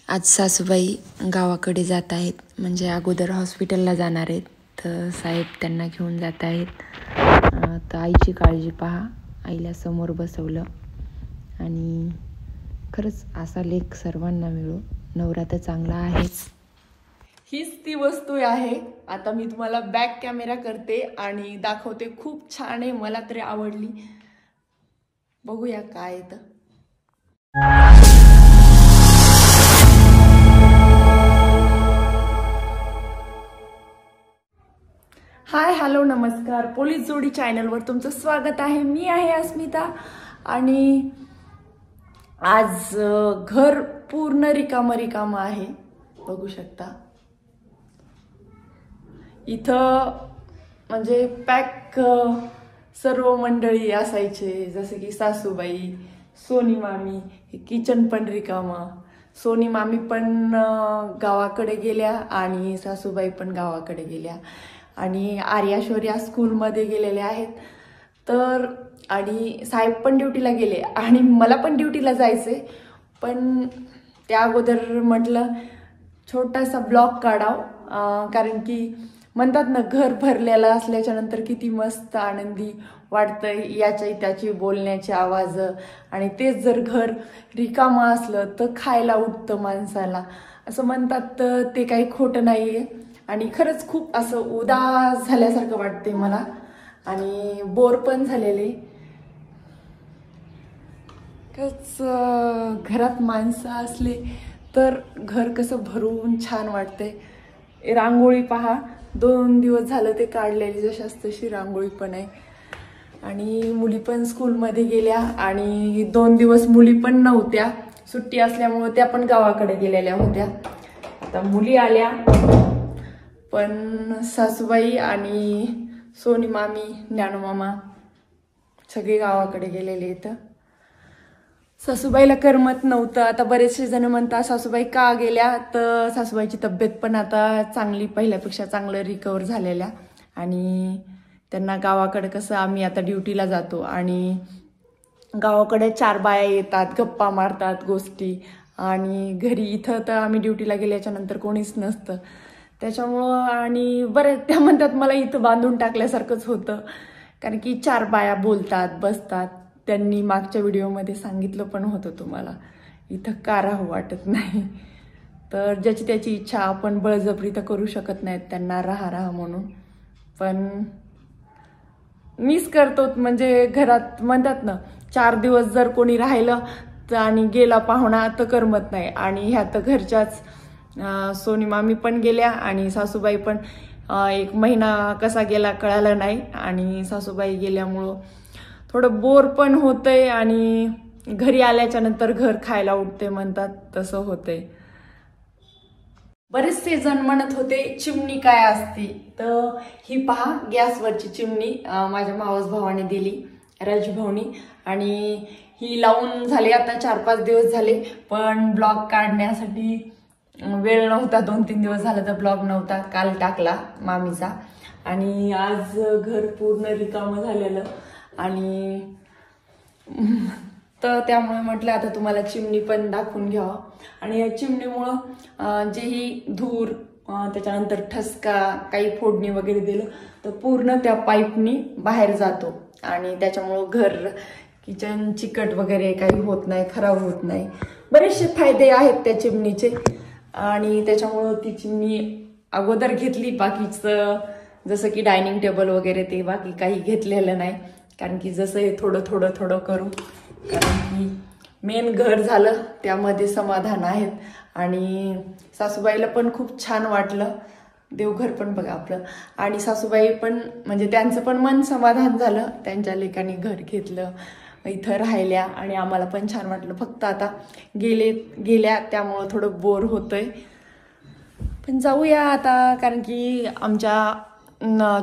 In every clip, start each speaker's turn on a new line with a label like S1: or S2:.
S1: आज सासूबाई गावाकडे जात आहेत, म्हणजे अगोदर हॉस्पिटलला जाणार आहेत. तर साहेब त्यांना घेऊन जात आहेत. तर आईची काळजी पहा. आईला समोर बसवलं आणि खरंच असा लेख सर्वांना मिळो. नवरा तर चांगला आहेच.
S2: हीच ती वस्तू आहे. आता मी तुम्हाला बॅक कॅमेरा करते आणि दाखवते. खूप छान आहे, मला तरी आवडली. बघूया काय तर. हाय, हॅलो, नमस्कार. पोलीस जोडी चॅनलवर तुमचं स्वागत आहे. मी आहे अस्मिता आणि आज घर पूर्ण रिकामं आहे. बघू शकता इथं म्हणजे पॅक सर्व मंडळी असायचे, जसे की सासूबाई, सोनी मामी. हे किचन पण रिकामं. सोनी मामी पण गावाकडे गेल्या आणि सासूबाई पण गावाकडे गेल्या आणि आर्या शौर्या स्कूलमध्ये गेलेल्या आहेत. तर आणि साहेब पण ड्युटीला गेले आणि मला पण ड्युटीला जायचंय. पण त्या अगोदर म्हटलं छोटासा ब्लॉग काढाव, कारण की म्हणतात ना, घर भरलेलं असल्याच्या नंतर किती मस्त आनंदी वाटतंय. याची त्याची बोलण्याची आवाज, आणि तेच जर घर रिकामं असलं तर खायला उठतं माणसाला, असं म्हणतात. तर ते काही खोटं नाहीये आणि खरंच खूप असं उदास झाल्यासारखं वाटते मला आणि बोर पण झालेले. घरात माणसं असले तर घर कसं भरून छान वाटते. रांगोळी पहा, 2 दिवस झालं ते काढलेली, जशाच तशी रांगोळी पण आहे. आणि मुली पण स्कूलमध्ये गेल्या आणि 2 दिवस मुली पण नव्हत्या. सुट्टी असल्यामुळे त्या पण गावाकडे गेलेल्या होत्या. आता मुली आल्या, पण सासूबाई आणि सोनी मामी, ज्ञानू मामा सगळे गावाकडे गेलेले. इथं सासूबाईला करमत नव्हतं. आता बरेचसे जण म्हणतात सासूबाई का गेल्या, तर सासूबाईची तब्येत पण आता चांगली, पहिल्यापेक्षा चांगलं रिकवर झालेल्या. आणि त्यांना गावाकडे कसं, आम्ही आता ड्युटीला जातो आणि गावाकडे 4 बाया येतात, गप्पा मारतात, गोष्टी. आणि घरी इथं तर आम्ही ड्युटीला गेल्याच्या नंतर कोणीच नसतं. त्याच्यामुळं आणि बरं त्या म्हणतात मला इथं बांधून टाकल्यासारखंच होतं, कारण की 4 बाया बोलतात, बसतात. त्यांनी मागच्या व्हिडिओमध्ये सांगितलं पण होतं तुम्हाला, इथं का राहू वाटत नाही. तर ज्याची त्याची इच्छा, आपण बळजबरी तर करू शकत नाहीत त्यांना राहा म्हणून. पण मिस करतो, म्हणजे घरात म्हणतात ना, 4 दिवस जर कोणी राहिलं तर आणि गेला पाहुणा तर करमत नाही. आणि ह्या तर घरच्याच सोनी मामी पण गेल्या आणि सासूबाई पण 1 महिना कसा गेला कळालं नाही. आणि सासूबाई गेल्यामुळं थोडं बोर पण होतंय आणि घरी आल्याच्या नंतर घर खायला उठते म्हणतात, तसं होतंय. बरेचसे जण म्हणत होते चिमणी काय असते, तर ही पहा, गॅसवरची चिमणी माझ्या मावस भावाने दिली, राजभाऊनी. आणि ही लावून झाले आता 4-5 दिवस झाले, पण ब्लॉग काढण्यासाठी वेळ नव्हता. 2-3 दिवस झालं तर ब्लॉग नव्हता. काल टाकला मामीचा. आणि आज घर पूर्ण रिकामं झालेलं आणि तर त्यामुळे म्हटलं आता तुम्हाला चिमणी पण दाखवून घ्यावं. आणि या चिमणीमुळं जेही धूर, त्याच्यानंतर ठसका, काही फोडणी वगैरे दिलं तर पूर्ण त्या पाईपनी बाहेर जातो आणि त्याच्यामुळं घर, किचन चिकट वगैरे काही होत नाही, खराब होत नाही. बरेचसे फायदे आहेत त्या चिमणीचे. आणि त्याच्यामुळं ती चिमणी अगोदर घेतली. बाकीचं जसं की डायनिंग टेबल वगैरे ते बाकी काही घेतलेलं नाही, कारण की जसं हे थोडं करू, कारण की मेन घर झालं त्यामध्ये समाधान आहेत. आणि सासूबाईला पण खूप छान वाटलं. देवघर पण बघा आपलं. आणि सासूबाई पण, म्हणजे त्यांचं पण मन समाधान झालं, त्यांच्या लेकाने घर घेतलं, इथं राहिल्या. आणि आम्हाला पण छान वाटलं. फक्त आता गेल्या त्यामुळं थोडं बोर होतंय. पण जाऊया आता, कारण की आमच्या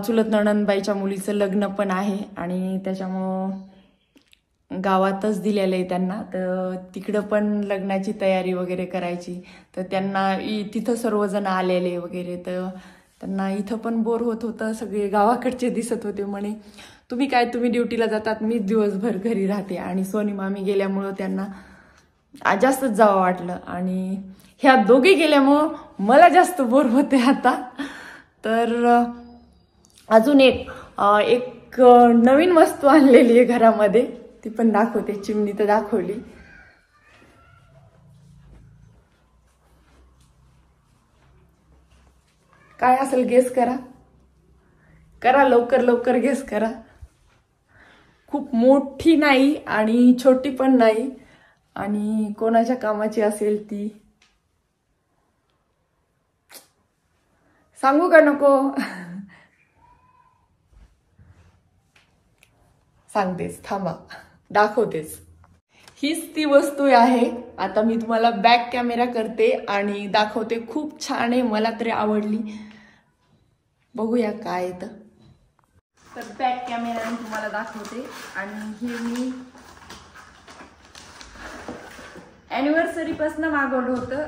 S2: चुलत नणंदबाईच्या मुलीचं लग्न पण आहे आणि त्याच्यामुळं गावातच दिलेलं आहे त्यांना. तर तिकडं पण लग्नाची तयारी वगैरे करायची. तर त्यांना तिथं सर्वजण आलेले वगैरे, तर त्यांना इथं पण बोर होत होतं. सगळे गावाकडचे दिसत होते. म्हणे तुम्ही ड्युटीला जातात, मी दिवसभर घरी राहते. आणि सोनी मामी गेल्यामुळं त्यांना जास्तच जावं वाटलं. आणि ह्या दोघे गेल्यामुळं मला जास्त बोर होते आता. तर अजून एक नवीन वस्तू आणलेली आहे घरामध्ये, ती पण दाखवते. चिमणी तर दाखवली. काय असेल गेस करा, करा लवकर लवकर गेस करा. खूप मोठी नाही आणि छोटी पण नाही, आणि कोणाच्या कामाची असेल ती. सांगू का नको? सांगतेच, थांबा, दाखवतेच. हीच ती वस्तू आहे. आता मी तुम्हाला बॅक कॅमेरा करते आणि दाखवते. खूप छान आहे, मला तरी आवडली. बघूया काय येतं. तर बॅक कॅमेराने तुम्हाला दाखवते. आणि हे मी ॲनिव्हर्सरी पासून मागवलं होतं.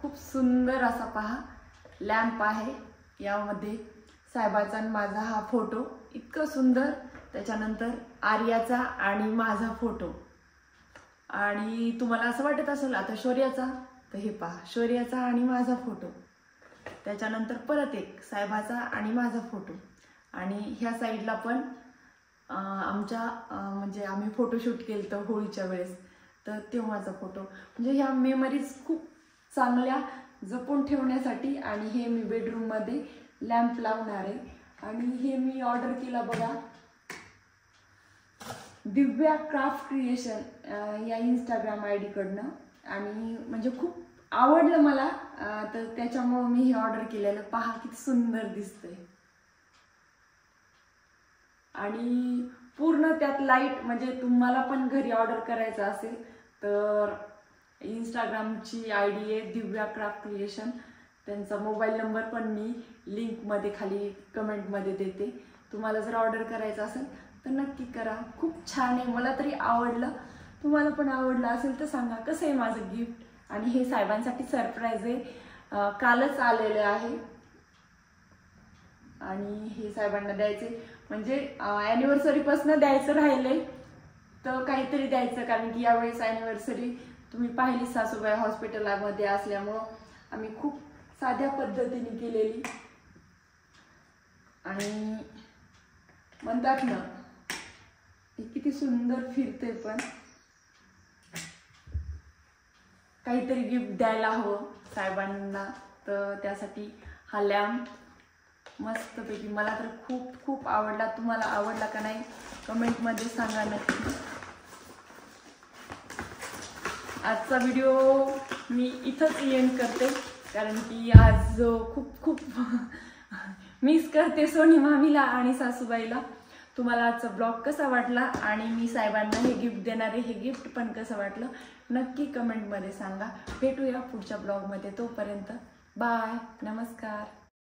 S2: खूप सुंदर असा पहा लॅम्प आहे. यामध्ये साहेबाचा आणि माझा हा फोटो, इतकं सुंदर. त्याच्यानंतर आर्याचा आणि माझा फोटो. आणि तुम्हाला असं वाटत असेल आता शौर्याचा, तर हे पहा शौर्याचा आणि माझा फोटो. त्याच्यानंतर परत एक साहेबाचा आणि माझा फोटो. आणि ह्या साईडला पण आमच्या म्हणजे आम्ही फोटोशूट केलं तर होळीच्या वेळेस, तर तेव्हाचा फोटो. म्हणजे ह्या मेमरीज खूप चांगल्या जपून ठेवण्यासाठी. आणि हे मी बेडरूममध्ये लॅम्प लावणार आहे. आणि हे मी ऑर्डर केला बघा, दिव्या क्राफ्ट क्रिएशन या इंस्टाग्राम ID कडनं. आणि म्हणजे खूप आवडलं मला, तर त्याच्यामुळे मी हे ऑर्डर केलेलं. पहा किती सुंदर दिसतंय. आणि पूर्ण त्यात लाईट, म्हणजे तुम्हाला पण घरी ऑर्डर करायचं असेल तर इंस्टाग्रामची ID आहे दिव्या क्राफ्ट क्रिएशन. त्यांचा मोबाईल नंबर पण मी लिंकमध्ये खाली कमेंटमध्ये देते. तुम्हाला जर ऑर्डर करायचं असेल तर नक्की करा. खूप छान आहे, मला तरी आवडलं. तुम्हाला पण आवडलं असेल तर सांगा. कसं आहे माझं गिफ्ट. आणि हे साहेबांसाठी सरप्राईज आहे, कालच आलेलं आहे. आणि हे साहेबांना द्यायचे, म्हणजे ॲनिव्हर्सरीपासून द्यायचं राहिलंय, तर काहीतरी द्यायचं. कारण की यावेळेस ॲनिव्हर्सरी तुम्ही पाहिली सासूबाई हॉस्पिटलमध्ये असल्यामुळं आम्ही खूप साध्या पद्धतीने केलेली. आणि म्हणतात ना किती सुंदर फिरते, पण काहीतरी गिफ्ट द्यायला हवं साहेबांना. तर त्यासाठी हा लॅम्प मस्तपैकी मला तर खूप खूप आवडला. तुम्हाला आवडला का नाही कमेंटमध्ये सांगा नक्की. आजचा व्हिडिओ मी इथंच एंड करते, कारण की आज खूप खूप मिस करते सोनी मामीला आणि सासूबाईला. तुम्हाला आजचा ब्लॉग कसा वाटला आणि मी साहेबांना हे गिफ्ट देणारे हे गिफ्ट पण कसं वाटलं नक्की कमेंटमध्ये सांगा. भेटूया पुढच्या ब्लॉगमध्ये. तोपर्यंत बाय, नमस्कार.